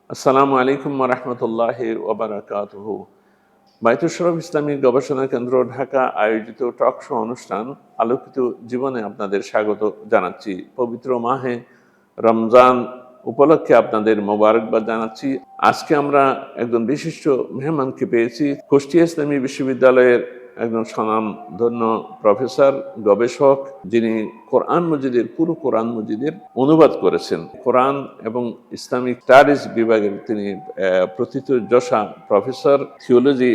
আসসালামু আলাইকুম ওয়া রাহমাতুল্লাহি ওয়া বারাকাতুহু। বায়তুল শরফ ইসলামী গবেষণা কেন্দ্র ঢাকা আয়োজিত টক শো অনুষ্ঠান আলোকিত জীবনে আপনাদের স্বাগত জানাচ্ছি। পবিত্র মাহে রমজান উপলক্ষে আপনাদের মোবারকবাদ জানাচ্ছি। আজকে আমরা একজন বিশিষ্ট মেহমানকে পেয়েছি, কুষ্টিয়া ইসলামী বিশ্ববিদ্যালয়ের একজন স্বনামধন্য প্রফেসর, গবেষক, যিনি পুরো কোরআন মজিদের অনুবাদ করেছেন। কোরআন এবং ইসলামিক স্টাডিজ বিভাগের তিনি প্রথিতযশা প্রফেসর, থিওলজি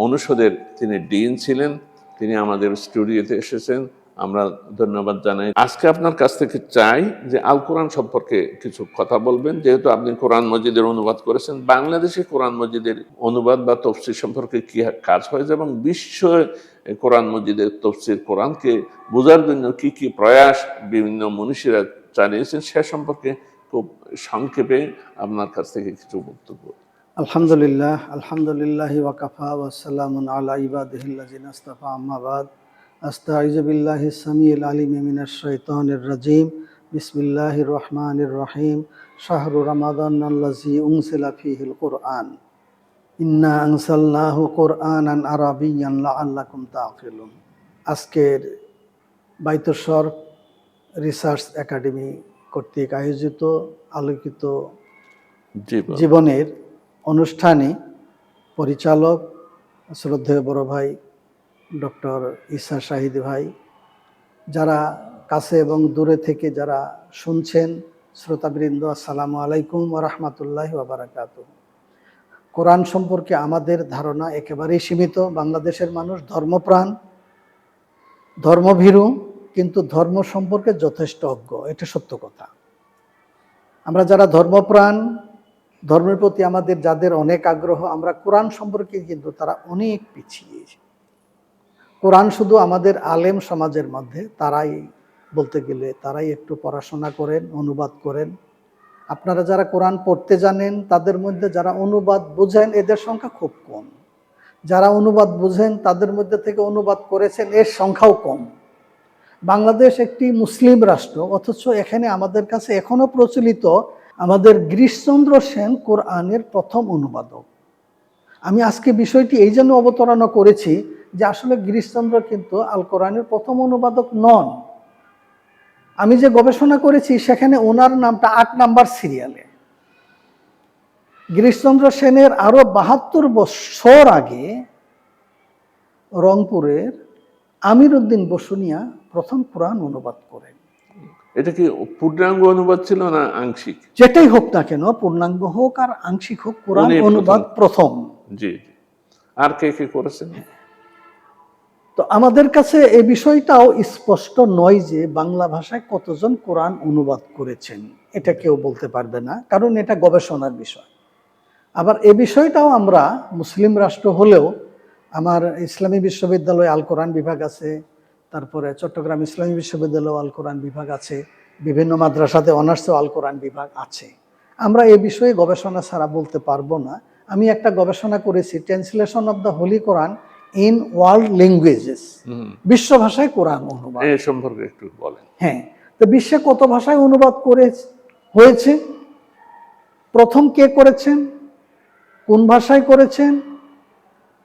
অনুষদের তিনি ডিন ছিলেন। তিনি আমাদের স্টুডিওতে এসেছেন, আমরা ধন্যবাদ জানাই। আজকে আপনার কাছ থেকে চাই যে আল কোরআন সম্পর্কে কিছু কথা বলবেন, যেহেতু আপনি কোরআন মজিদের অনুবাদ করেছেন। বাংলাদেশে কোরআন মজিদের অনুবাদ বা তফসির সম্পর্কে কি কাজ হয়েছে এবং বিশ্ব কোরআন মজিদের তফসির, কোরআনকে বোঝার জন্য কি কি প্রয়াস বিভিন্ন মনীষীরা চালিয়েছেন সে সম্পর্কে খুব সংক্ষেপে আপনার কাছ থেকে কিছু বক্তব্য। আলহামদুলিল্লাহ, আলহামদুলিল্লাহি ওয়া কাফা ওয়া সালামুন আলা ইবাদিহিল্লাযিনা ইসতাফা, আম্মা বাদ। আস্তাঈযু বিল্লাহিস সামিউল আলিম মিনাশ শাইতানির রাজীম। বিসমিল্লাহির রহমানির রহিম। শাহরু রমাদানাল্লাযী উনজিলা ফীহিল কুরআন। ইন্না আনজালনাহু কুরআনান আরাবিয়্যান লাআল্লাকুম তা'কিলুন। আজকের বায়তুল শরফ রিসার্চ একাডেমি কর্তৃক আয়োজিত আলোকিত জীবনের অনুষ্ঠানে পরিচালক শ্রদ্ধেয় বড় ভাই ডক্টর ঈসা শাহিদ ভাই, যারা কাছে এবং দূরে থেকে যারা শুনছেন শ্রোতাবৃন্দ, আসসালামু আলাইকুম ওয়া রাহমাতুল্লাহি ওয়া বারাকাতুহু। কোরআন সম্পর্কে আমাদের ধারণা একেবারেই সীমিত। বাংলাদেশের মানুষ ধর্মপ্রাণ, ধর্মভীরু, কিন্তু ধর্ম সম্পর্কে যথেষ্ট অজ্ঞ, এটা সত্য কথা। আমরা যারা ধর্মপ্রাণ, ধর্মের প্রতি আমাদের যাদের অনেক আগ্রহ, আমরা কোরআন সম্পর্কে কিন্তু তারা অনেক পিছিয়ে। কোরআন শুধু আমাদের আলেম সমাজের মধ্যে তারাই, বলতে গেলে তারাই একটু পড়াশোনা করেন, অনুবাদ করেন। আপনারা যারা কোরআন পড়তে জানেন তাদের মধ্যে যারা অনুবাদ বুঝেন এদের সংখ্যা খুব কম। যারা অনুবাদ বুঝেন তাদের মধ্যে থেকে অনুবাদ করেছেন এর সংখ্যাও কম। বাংলাদেশ একটি মুসলিম রাষ্ট্র, অথচ এখানে আমাদের কাছে এখনো প্রচলিত আমাদের গিরিশচন্দ্র সেন কোরআনের প্রথম অনুবাদক। আমি আজকে বিষয়টি এই জন্য অবতারণা করেছি যে আসলে গিরিশচন্দ্র কিন্তু আল কোরআনের প্রথম অনুবাদক নন। আমি যে গবেষণা করেছি সেখানে ওনার নামটা ৮ নাম্বার সিরিয়ালে। গিরিশচন্দ্র সেনের আরো ৭২ বছর আগে রংপুরের আমির উদ্দিন বসুনিয়া প্রথম কোরআন অনুবাদ করেন। এটা কি পূর্ণাঙ্গ অনুবাদ ছিল না আংশিক? যেটাই হোক না কেন, পূর্ণাঙ্গ হোক আর আংশিক হোক, কোরআন অনুবাদ প্রথম। জি, আর কে কে করেছেন? তো আমাদের কাছে এই বিষয়টাও স্পষ্ট নয় যে বাংলা ভাষায় কতজন কোরআন অনুবাদ করেছেন, এটা কেউ বলতে পারবে না, কারণ এটা গবেষণার বিষয়। আবার এই বিষয়টাও আমরা মুসলিম রাষ্ট্র হলেও আমার ইসলামী বিশ্ববিদ্যালয়ে আল কোরআন বিভাগ আছে, তারপরে চট্টগ্রাম ইসলামী বিশ্ববিদ্যালয়ে আল কোরআন বিভাগ আছে, বিভিন্ন মাদ্রাসাতে অনার্সেও আল কোরআন বিভাগ আছে। আমরা এই বিষয়ে গবেষণা ছাড়া বলতে পারবো না। আমি একটা গবেষণা করেছি, translation of the Holi Quran in world languages, বিশ্ব ভাষায় কোরআন অনুবাদ। এই সম্পর্কে একটু বলেন। হ্যাঁ, তো বিশ্বে কত ভাষায় অনুবাদ হয়েছে, প্রথম কে করেছেন, কোন ভাষায় করেছেন,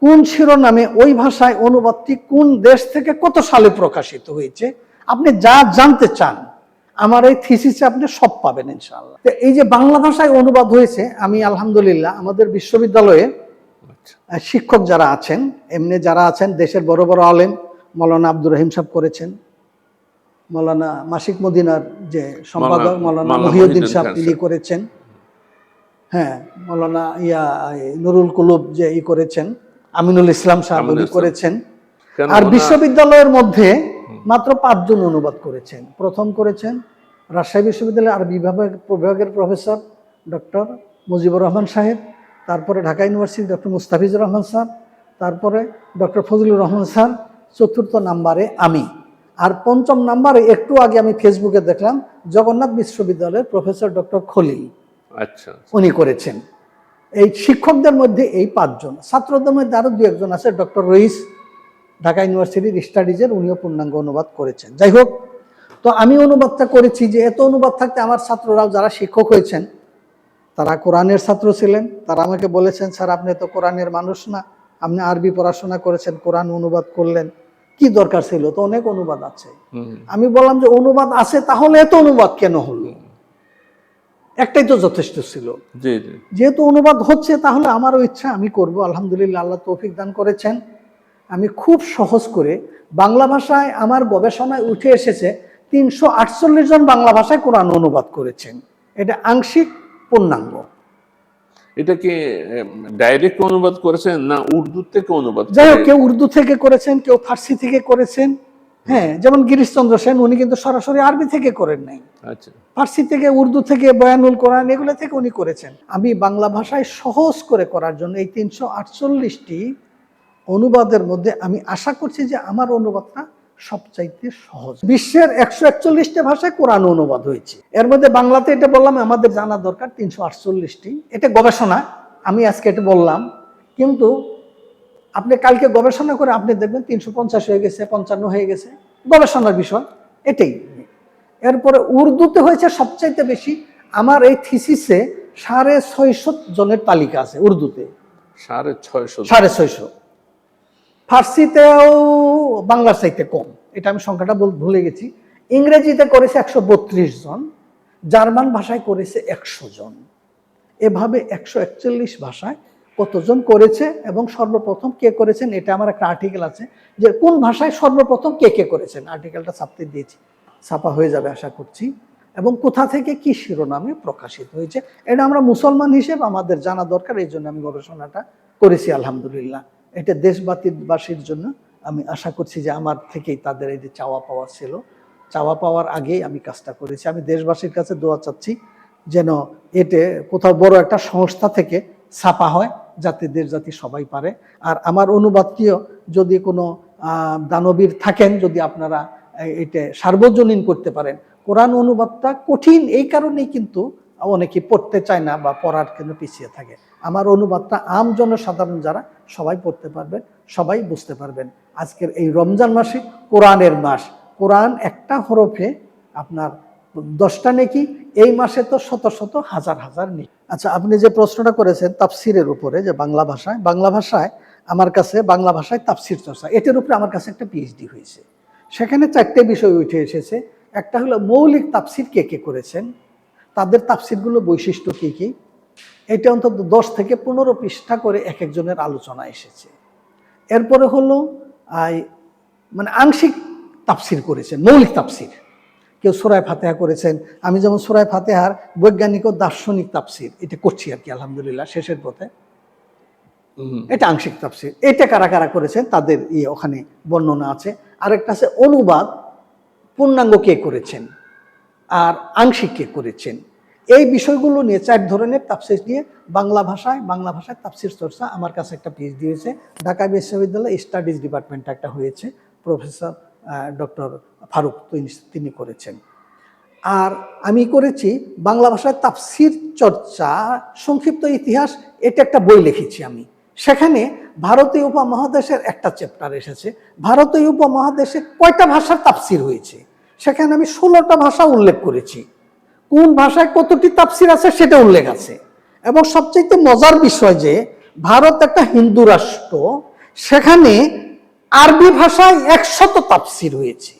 কোন শিরোনামে, ওই ভাষায় অনুবাদটি কোন দেশ থেকে কত সালে প্রকাশিত হয়েছে, আপনি যা জানতে চান আমার এই থিসিসে আপনি সব পাবেন ইনশাআল্লাহ। এই যে বাংলা ভাষায় অনুবাদ হয়েছে, আমি আলহামদুলিল্লাহ আমাদের বিশ্ববিদ্যালয়ে শিক্ষক যারা আছেন, এমনি যারা আছেন দেশের বড় বড় আলেম, মৌলানা আব্দুর রহিম সাহেব করেছেন, মৌলানা মাসিক মদিনার যে সম্পাদক মৌলানা মহিউদ্দিন সাহেব তিনি করেছেন, হ্যাঁ মৌলানা নুরুল কুলুব যে করেছেন, আমিনুল ইসলাম সাহেব উনি করেছেন। আর বিশ্ববিদ্যালয়ের মধ্যে মাত্র 5 জন অনুবাদ করেছেন। প্রথম করেছেন রাজশাহী বিশ্ববিদ্যালয়ের আরবি বিভাগের প্রফেসর ডক্টর মুজিবুর রহমান সাহেব, তারপরে Dhaka university doctor Mustafizur Rahman sir, তারপরে ডক্টর ফজলুর রহমান স্যার, 4র্থ নাম্বারে আমি, আর 5ম নাম্বারে একটু আগে আমি ফেসবুকে দেখলাম জগন্নাথ বিশ্ববিদ্যালয়ের প্রফেসর ডক্টর খলিল, আচ্ছা উনি করেছেন। এই শিক্ষকদের মধ্যে এই 5 জন, ছাত্রদের মধ্যে আরো 2-1 জন আছে, ডক্টর রইস ঢাকা ইউনিভার্সিটির স্টাডিজের, উনিও পূর্ণাঙ্গ অনুবাদ করেছেন। যাই হোক, তো আমি অনুবাদটা করেছি যে এত অনুবাদ থাকতে আমার ছাত্ররাও যারা শিক্ষক হয়েছেন তারা কোরআনের ছাত্র ছিলেন। তারা আমাকে বলেছেন, স্যার আপনি তো কোরআনের মানুষ না, আপনি আরবি পড়াশোনা করেছেন, কোরআন অনুবাদ করলেন, কি দরকার ছিল, তো অনেক অনুবাদ আছে। আমি বললাম যে অনুবাদ আছে তাহলে এত অনুবাদ কেন হলো, একটাই তো যথেষ্ট ছিল। জি জি। যেহেতু অনুবাদ হচ্ছে তাহলে আমারও ইচ্ছা, আমি করব। আলহামদুলিল্লাহ, আল্লাহ তৌফিক দান করেছেন। আমি খুব সহজ করে বাংলা ভাষায় আমার গবেষণায় উঠে এসেছে 348 জন বাংলা ভাষায় কোরআন অনুবাদ করেছেন। এটা আংশিক, পূর্ণাঙ্গ। এটা কি ডাইরেক্ট অনুবাদ করেছেন না উর্দু থেকে অনুবাদ? যাই হোক, কেউ উর্দু থেকে করেছেন, কেউ ফার্সি থেকে করেছেন। হ্যাঁ, যেমন গিরিশচন্দ্র সেন, উনি কিন্তু সরাসরি আরবি থেকে করেন নাই, আচ্ছা। ফার্সি থেকে, উর্দু থেকে, বয়ানুল কোরআন এগুলো থেকে উনি করেছেন। আমি বাংলা ভাষায় সহজ করে করার জন্য এই 348টি অনুবাদের মধ্যে আমি আশা করছি যে আমার অনুবাদটা সবচাইতে সহজ। বিশ্বের 141টা ভাষায় কোরআন অনুবাদ হয়েছে, এর মধ্যে বাংলাতে এটা বললাম আমাদের জানা দরকার 348টি। এটা গবেষণা, আমি আজকে এটা বললাম, কিন্তু আপনি কালকে গবেষণা করে আপনি দেখবেন 350 হয়ে গেছে, 55 হয়ে গেছে, গবেষণার বিষয় এটাই। এরপরে উর্দুতে হয়েছে সবচাইতে বেশি। আমার এই থিসিসে 650 জনের তালিকা আছে উর্দুতে, 650। 650। ফার্সিতেও বাংলার চাইতে কম, এটা আমি সংখ্যাটা ভুলে গেছি। ইংরেজিতে করেছে 132 জন, জার্মান ভাষায় করেছে 100 জন। এভাবে 141 ভাষায় কতজন করেছে এবং সর্বপ্রথম কে করেছেন, এটা আমার একটা আর্টিকেল আছে যে কোন ভাষায় সর্বপ্রথম কে কে করেছেন। আর্টিকেলটা ছাপতে দিয়েছি, ছাপা হয়ে যাবে আশা করছি, এবং কোথা থেকে কি শিরোনামে প্রকাশিত হয়েছে এটা আমরা মুসলমান হিসেবে আমাদের জানা দরকার। এই জন্য আমি গবেষণাটা করেছি আলহামদুলিল্লাহ। এটা দেশবাসীর জন্য আমি আশা করছি যে আমার থেকেই তাদের এই যে চাওয়া পাওয়া ছিল, চাওয়া পাওয়ার আগেই আমি কাজটা করেছি। আমি দেশবাসীর কাছে দোয়া চাচ্ছি যেন এতে কোথাও বড় একটা সংস্থা থেকে ছাপা হয়, যাতে দেশ জাতি সবাই পারে। আর আমার অনুবাদটিও যদি কোনো দানবীর থাকেন, যদি আপনারা এটা সার্বজনীন করতে পারেন। কোরআন অনুবাদটা কঠিন এই কারণেই কিন্তু অনেকে পড়তে চায় না বা পড়ার জন্য পিছিয়ে থাকে। আমার অনুবাদটা আম জনসাধারণ যারা সবাই পড়তে পারবেন, সবাই বুঝতে পারবেন। আজকের এই রমজান মাসে কোরআনের মাস, কোরআন একটা হরফে আপনার 10টা নেকি, এই মাসে তো শত শত হাজার হাজার নেকি। আচ্ছা, আপনি যে প্রশ্নটা করেছেন তাফসিরের উপরে, যে বাংলা ভাষায় আমার কাছে বাংলা ভাষায় তাফসির চর্চা, এটার উপরে আমার কাছে একটা পিএইচডি হয়েছে। সেখানে 4টে বিষয় উঠে এসেছে। একটা হলো মৌলিক তাফসির কে কে করেছেন, তাদের তাফসিরগুলো বৈশিষ্ট্য কি কি, এটা অন্তত 10 থেকে 15 পৃষ্ঠা করে এক একজনের আলোচনা এসেছে। এরপরে হলো মানে আংশিক তাফসির করেছেন, মৌলিক তাফসির। কেউ সূরা ফাতিহা করেছেন, আমি যেমন সূরা ফাতিহার বৈজ্ঞানিক ও দার্শনিক তাফসির এটা করছি আর কি, আলহামদুলিল্লাহ শেষের পথে। এটা আংশিক তাফসির। এটা কারা কারা করেছেন তাদের ওখানে বর্ণনা আছে। আরেকটা আছে অনুবাদ, পূর্ণাঙ্গ কে করেছেন আর আংশিক কে করেছেন। এই বিষয়গুলো নিয়ে 4 ধরনের তাফসির নিয়ে বাংলা ভাষায় তাফসির চর্চা আমার কাছে একটা পিএইচডি হয়েছে। ঢাকা বিশ্ববিদ্যালয় স্টাডিজ ডিপার্টমেন্টে একটা হয়েছে, প্রফেসর ডক্টর ফারুক তিনি করেছেন। আর আমি করেছি বাংলা ভাষায় তাফসির চর্চা সংক্ষিপ্ত ইতিহাস, এটা একটা বই লিখেছি আমি। সেখানে ভারতীয় উপমহাদেশের একটা চ্যাপ্টার এসেছে, ভারতীয় উপমহাদেশে কয়টা ভাষার তাফসির হয়েছে, সেখানে আমি 16টা ভাষা উল্লেখ করেছি। কোন ভাষায় কতটি তাফসির আছে সেটা উল্লেখ আছে। এবং সবচেয়ে মজার বিষয় যে ভারত একটা হিন্দু রাষ্ট্র, সেখানে আরবি ভাষায় 100 তাফসির হয়েছে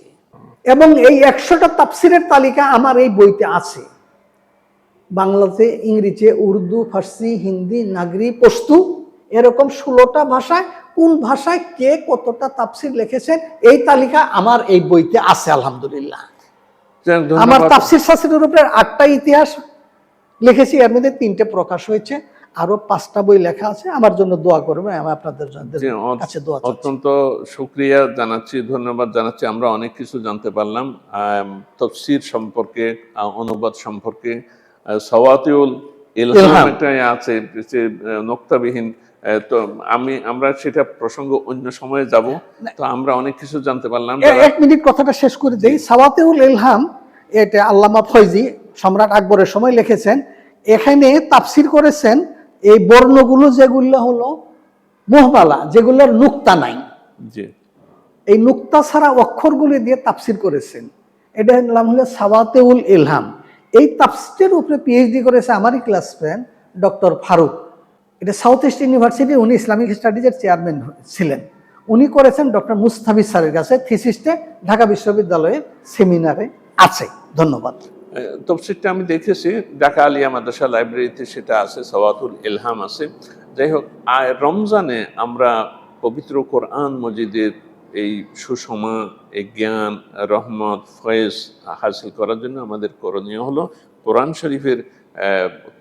এবং এই 100টা তাফসিরের তালিকা আমার এই বইতে আছে। বাংলাতে, ইংরেজি, উর্দু, ফার্সি, হিন্দি, নাগরি, পশতু, এরকম 16টা ভাষায় কোন ভাষায় কে কতটা তাফসির লিখেছেন এই তালিকা আমার এই বইতে আছে আলহামদুলিল্লাহ। আমার তাফসির শাস্ত্রের উপরে 8টা ইতিহাস লিখেছি, এর মধ্যে 3টে প্রকাশ হয়েছে, আরো 5টা বই লেখা আছে। আমার জন্য দোয়া করবেন, আমি আপনাদের কাছে দোয়া চাচ্ছি। অত্যন্ত শুকরিয়া জানাচ্ছি, ধন্যবাদ জানাচ্ছি। আমরা অনেক কিছু জানতে পারলাম তাফসীর সম্পর্কে, অনুবাদ সম্পর্কে। সাওয়াতিউল ইলহাম একটা আছে যে নোক্তাবিহীন, তো আমরা সেটা প্রসঙ্গ অন্য সময়ে যাব। তো আমরা অনেক কিছু জানতে পারলাম। 1 মিনিট কথাটা শেষ করে দেই। সাওয়াতিউল ইলহাম এটা আল্লামা ফয়জি সম্রাট আকবরের সময় লিখেছেন। এখানে তাফসির করেছেন এই বর্ণগুলো যেগুলো হলো মুহমালা, যেগুলোর নুক্তা নাই, এই নুক্তা ছাড়া অক্ষরগুলি দিয়ে তাফসির করেছেন। এটার নাম হলো সাওয়াতিউল ইলহাম। এই তাফসীরের উপরে পিএইচডি করেছে আমারই ক্লাস ফ্রেন্ড ডক্টর ফারুক। এটা সাউথ ইস্ট ইউনিভার্সিটি, উনি ইসলামিক স্টাডিজের চেয়ারম্যান ছিলেন। উনি করেছেন ডক্টর মুস্তাফিজ স্যারের কাছে, থিসিসটা ঢাকা বিশ্ববিদ্যালয়ের সেমিনারে আছে। ধন্যবাদ। তফসিরটা আমি দেখেছি, ঢাকা আলিয়া মাদ্রাসা লাইব্রেরিতে সেটা আছে, সওয়াতুল ইলহাম আছে। যাই হোক, রমজানে আমরা পবিত্র কোরআন মজিদের এই সুষমা, এই জ্ঞান, রহমত, ফয়েজ হাসিল করার জন্য আমাদের করণীয় হলো কোরআন শরীফের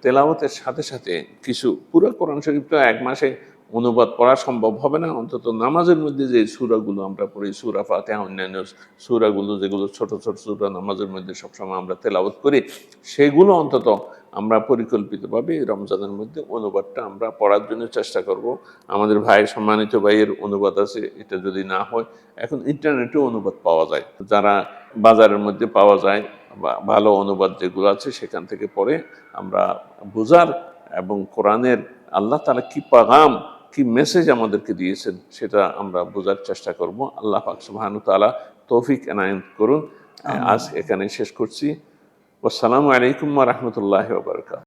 তেলাওয়াতের সাথে সাথে কিছু, পুরো কোরআন শরীফ তো এক মাসে অনুবাদ পড়া সম্ভব হবে না, অন্তত নামাজের মধ্যে যে সূরাগুলো আমরা পড়ি, সূরা ফাতিহা, অন্যান্য সূরাগুলো যেগুলো ছোট ছোট সূরা নামাজের মধ্যে সবসময় আমরা তেলাওয়াত করি, সেগুলো অন্তত আমরা পরিকল্পিতভাবে রমজানের মধ্যে অনুবাদটা আমরা পড়ার জন্য চেষ্টা করব। আমাদের ভাই, সম্মানিত ভাইয়ের অনুবাদ আছে, এটা যদি না হয় এখন ইন্টারনেটেও অনুবাদ পাওয়া যায়, যারা বাজারের মধ্যে পাওয়া যায় বা ভালো অনুবাদ যেগুলো আছে সেখান থেকে পড়ে আমরা বোঝার এবং কোরআনের আল্লাহ তাআলা কি পাগাম, কি মেসেজ আমাদেরকে দিয়েছেন সেটা আমরা বোঝার চেষ্টা করব। আল্লাহ পাক সুবহানাহু তাআলা তৌফিক এনায়েত করুন। আজ এখানে শেষ করছি। আসসালামু আলাইকুম ওয়া রাহমাতুল্লাহি ওয়া বারাকাতুহু।